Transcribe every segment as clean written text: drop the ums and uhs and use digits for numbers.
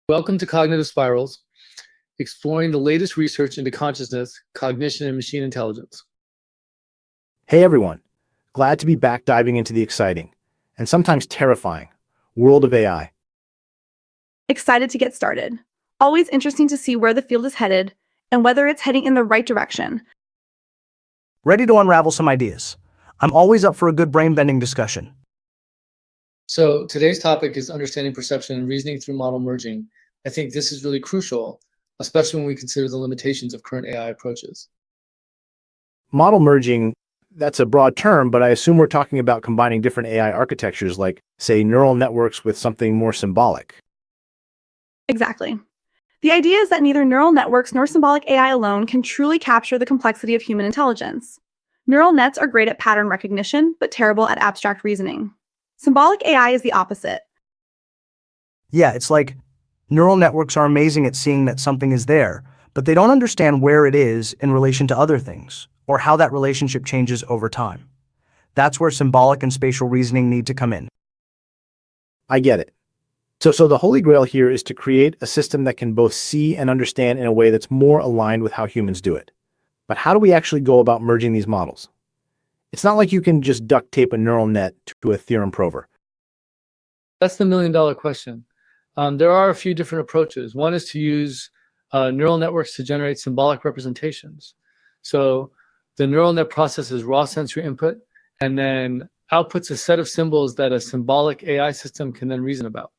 Welcome to Cognitive Spirals, exploring the latest research into consciousness, cognition, and machine intelligence. Hey everyone, glad to be back diving into the exciting, and sometimes terrifying, world of AI. Excited to get started. Always interesting to see where the field is headed and whether it's heading in the right direction. Ready to unravel some ideas. I'm always up for a good brain-bending discussion. So today's topic is understanding perception and reasoning through model merging. I think this is really crucial, especially when we consider the limitations of current AI approaches. Model merging, that's a broad term, but I assume we're talking about combining different AI architectures like, say, neural networks with something more symbolic. Exactly. The idea is that neither neural networks nor symbolic AI alone can truly capture the complexity of human intelligence. Neural nets are great at pattern recognition, but terrible at abstract reasoning. Symbolic AI is the opposite. Yeah, it's like neural networks are amazing at seeing that something is there, but they don't understand where it is in relation to other things, or how that relationship changes over time. That's where symbolic and spatial reasoning need to come in. I get it. So the holy grail here is to create a system that can both see and understand in a way that's more aligned with how humans do it. But how do we actually go about merging these models? It's not like you can just duct tape a neural net to a theorem prover. That's the million-dollar question. There are a few different approaches. One is to use neural networks to generate symbolic representations. So the neural net processes raw sensory input and then outputs a set of symbols that a symbolic AI system can then reason about.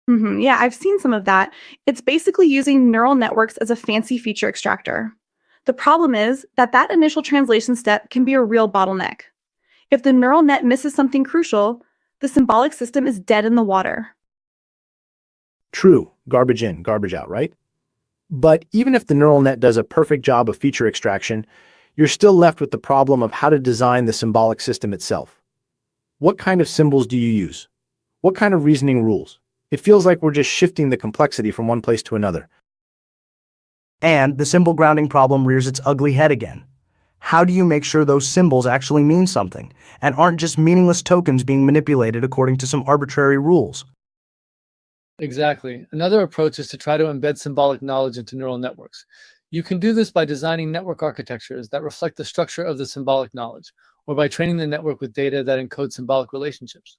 Yeah, I've seen some of that. It's basically using neural networks as a fancy feature extractor. The problem is that that initial translation step can be a real bottleneck. If the neural net misses something crucial, the symbolic system is dead in the water. True, garbage in, garbage out, right? But even if the neural net does a perfect job of feature extraction, you're still left with the problem of how to design the symbolic system itself. What kind of symbols do you use? What kind of reasoning rules? It feels like we're just shifting the complexity from one place to another. And the symbol grounding problem rears its ugly head again. How do you make sure those symbols actually mean something, and aren't just meaningless tokens being manipulated according to some arbitrary rules? Exactly. Another approach is to try to embed symbolic knowledge into neural networks. You can do this by designing network architectures that reflect the structure of the symbolic knowledge, or by training the network with data that encodes symbolic relationships.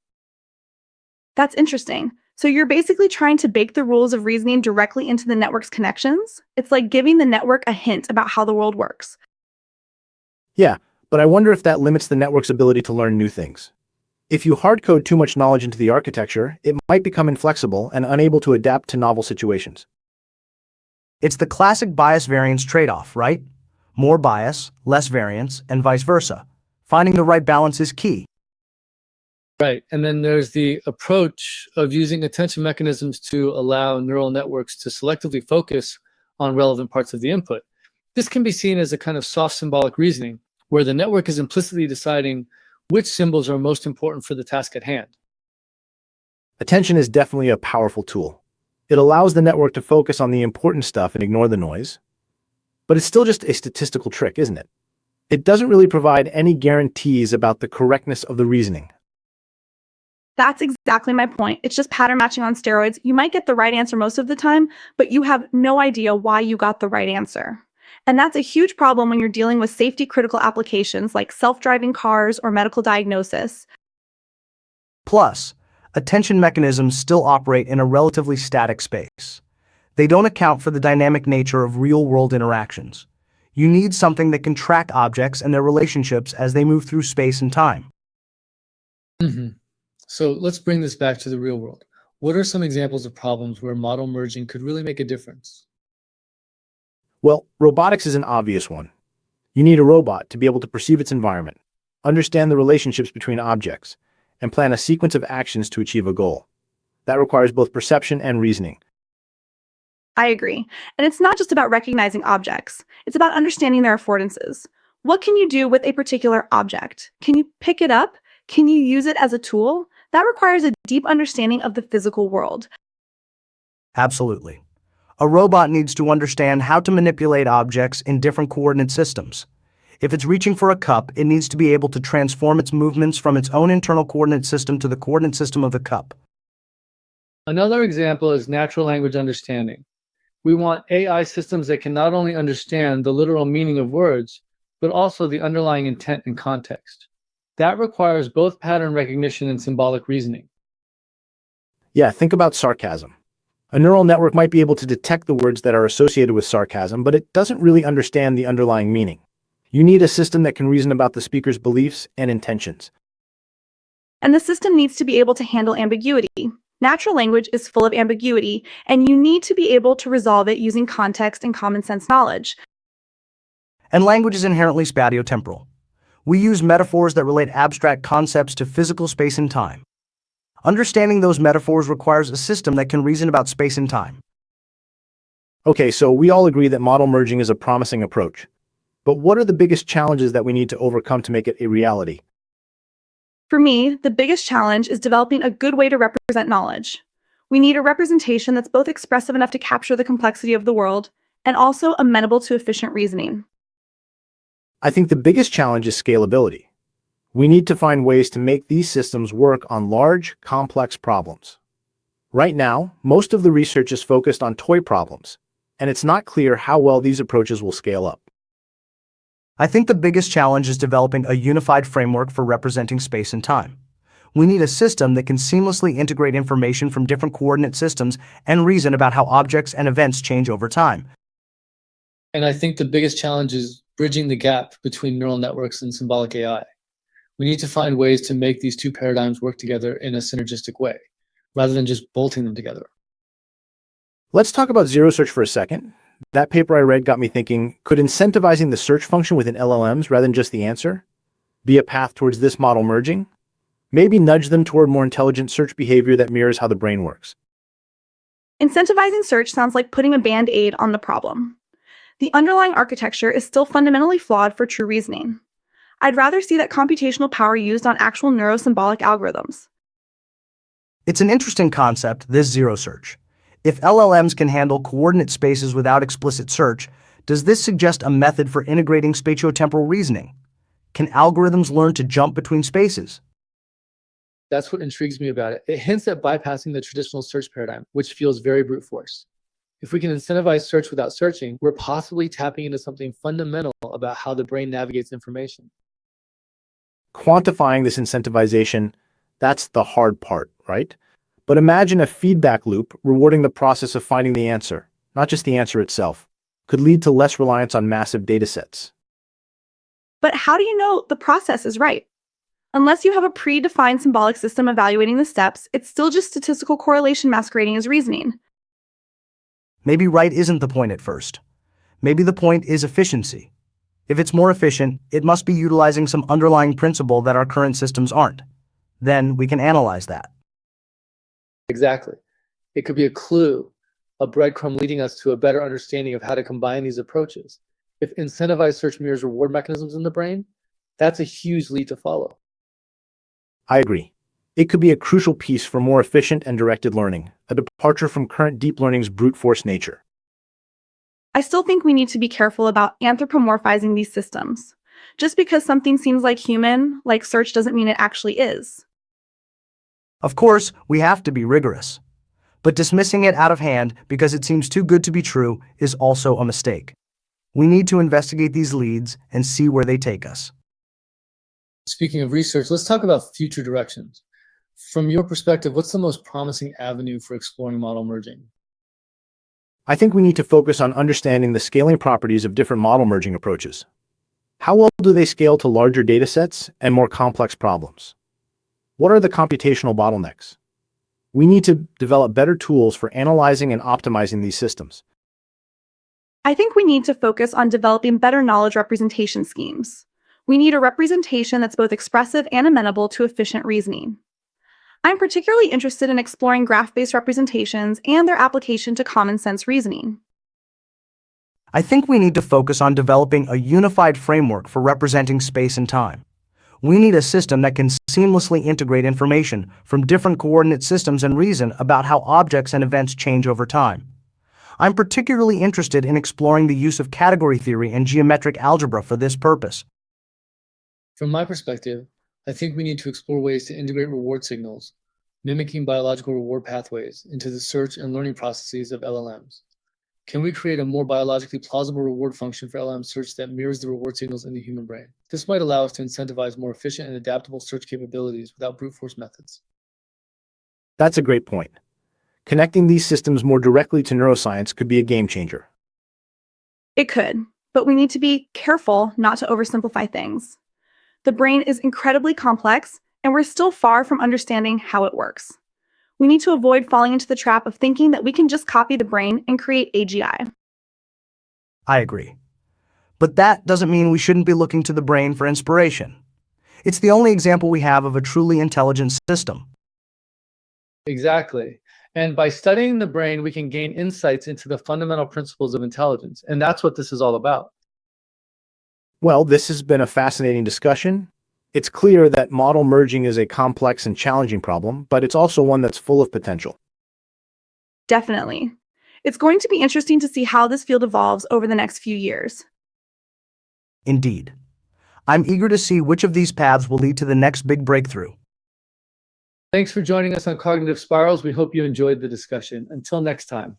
That's interesting. So you're basically trying to bake the rules of reasoning directly into the network's connections? It's like giving the network a hint about how the world works. Yeah, but I wonder if that limits the network's ability to learn new things. If you hard-code too much knowledge into the architecture, it might become inflexible and unable to adapt to novel situations. It's the classic bias-variance trade-off, right? More bias, less variance, and vice versa. Finding the right balance is key. Right. And then there's the approach of using attention mechanisms to allow neural networks to selectively focus on relevant parts of the input. This can be seen as a kind of soft symbolic reasoning, where the network is implicitly deciding which symbols are most important for the task at hand. Attention is definitely a powerful tool. It allows the network to focus on the important stuff and ignore the noise. But it's still just a statistical trick, isn't it? It doesn't really provide any guarantees about the correctness of the reasoning. That's exactly my point. It's just pattern matching on steroids. You might get the right answer most of the time, but you have no idea why you got the right answer. And that's a huge problem when you're dealing with safety critical applications like self-driving cars or medical diagnosis. Plus, attention mechanisms still operate in a relatively static space. They don't account for the dynamic nature of real-world interactions. You need something that can track objects and their relationships as they move through space and time. So let's bring this back to the real world. What are some examples of problems where model merging could really make a difference? Well, robotics is an obvious one. You need a robot to be able to perceive its environment, understand the relationships between objects, and plan a sequence of actions to achieve a goal. That requires both perception and reasoning. I agree. And it's not just about recognizing objects. It's about understanding their affordances. What can you do with a particular object? Can you pick it up? Can you use it as a tool? That requires a deep understanding of the physical world. Absolutely. A robot needs to understand how to manipulate objects in different coordinate systems. If it's reaching for a cup, it needs to be able to transform its movements from its own internal coordinate system to the coordinate system of the cup. Another example is natural language understanding. We want AI systems that can not only understand the literal meaning of words, but also the underlying intent and context. That requires both pattern recognition and symbolic reasoning. Yeah, think about sarcasm. A neural network might be able to detect the words that are associated with sarcasm, but it doesn't really understand the underlying meaning. You need a system that can reason about the speaker's beliefs and intentions. And the system needs to be able to handle ambiguity. Natural language is full of ambiguity, and you need to be able to resolve it using context and common sense knowledge. And language is inherently spatiotemporal. We use metaphors that relate abstract concepts to physical space and time. Understanding those metaphors requires a system that can reason about space and time. Okay, so we all agree that model merging is a promising approach. But what are the biggest challenges that we need to overcome to make it a reality? For me, the biggest challenge is developing a good way to represent knowledge. We need a representation that's both expressive enough to capture the complexity of the world and also amenable to efficient reasoning. I think the biggest challenge is scalability. We need to find ways to make these systems work on large, complex problems. Right now, most of the research is focused on toy problems, and it's not clear how well these approaches will scale up. I think the biggest challenge is developing a unified framework for representing space and time. We need a system that can seamlessly integrate information from different coordinate systems and reason about how objects and events change over time. And I think the biggest challenge is bridging the gap between neural networks and symbolic AI. We need to find ways to make these two paradigms work together in a synergistic way, rather than just bolting them together. Let's talk about zero search for a second. That paper I read got me thinking, could incentivizing the search function within LLMs rather than just the answer be a path towards this model merging? Maybe nudge them toward more intelligent search behavior that mirrors how the brain works. Incentivizing search sounds like putting a band-aid on the problem. The underlying architecture is still fundamentally flawed for true reasoning. I'd rather see that computational power used on actual neurosymbolic algorithms. It's an interesting concept, this zero search. If LLMs can handle coordinate spaces without explicit search, does this suggest a method for integrating spatiotemporal reasoning? Can algorithms learn to jump between spaces? That's what intrigues me about it. It hints at bypassing the traditional search paradigm, which feels very brute force. If we can incentivize search without searching, we're possibly tapping into something fundamental about how the brain navigates information. Quantifying this incentivization, that's the hard part, right? But imagine a feedback loop rewarding the process of finding the answer, not just the answer itself, could lead to less reliance on massive datasets. But how do you know the process is right? Unless you have a predefined symbolic system evaluating the steps, it's still just statistical correlation masquerading as reasoning. Maybe right isn't the point at first. Maybe the point is efficiency. If it's more efficient, it must be utilizing some underlying principle that our current systems aren't. Then we can analyze that. Exactly. It could be a clue, a breadcrumb leading us to a better understanding of how to combine these approaches. If incentivized search mirrors reward mechanisms in the brain, that's a huge lead to follow. I agree. It could be a crucial piece for more efficient and directed learning, a departure from current deep learning's brute force nature. I still think we need to be careful about anthropomorphizing these systems. Just because something seems like human, like search, doesn't mean it actually is. Of course, we have to be rigorous. But dismissing it out of hand because it seems too good to be true is also a mistake. We need to investigate these leads and see where they take us. Speaking of research, let's talk about future directions. From your perspective, what's the most promising avenue for exploring model merging? I think we need to focus on understanding the scaling properties of different model merging approaches. How well do they scale to larger datasets and more complex problems? What are the computational bottlenecks? We need to develop better tools for analyzing and optimizing these systems. I think we need to focus on developing better knowledge representation schemes. We need a representation that's both expressive and amenable to efficient reasoning. I'm particularly interested in exploring graph-based representations and their application to common sense reasoning. I think we need to focus on developing a unified framework for representing space and time. We need a system that can seamlessly integrate information from different coordinate systems and reason about how objects and events change over time. I'm particularly interested in exploring the use of category theory and geometric algebra for this purpose. From my perspective, I think we need to explore ways to integrate reward signals, mimicking biological reward pathways into the search and learning processes of LLMs? Can we create a more biologically plausible reward function for LLM search that mirrors the reward signals in the human brain? This might allow us to incentivize more efficient and adaptable search capabilities without brute force methods. That's a great point. Connecting these systems more directly to neuroscience could be a game changer. It could, but we need to be careful not to oversimplify things. The brain is incredibly complex, and we're still far from understanding how it works. We need to avoid falling into the trap of thinking that we can just copy the brain and create AGI. I agree. But that doesn't mean we shouldn't be looking to the brain for inspiration. It's the only example we have of a truly intelligent system. Exactly. And by studying the brain, we can gain insights into the fundamental principles of intelligence. And that's what this is all about. Well, this has been a fascinating discussion. It's clear that model merging is a complex and challenging problem, but it's also one that's full of potential. Definitely. It's going to be interesting to see how this field evolves over the next few years. Indeed. I'm eager to see which of these paths will lead to the next big breakthrough. Thanks for joining us on Cognitive Spirals. We hope you enjoyed the discussion. Until next time.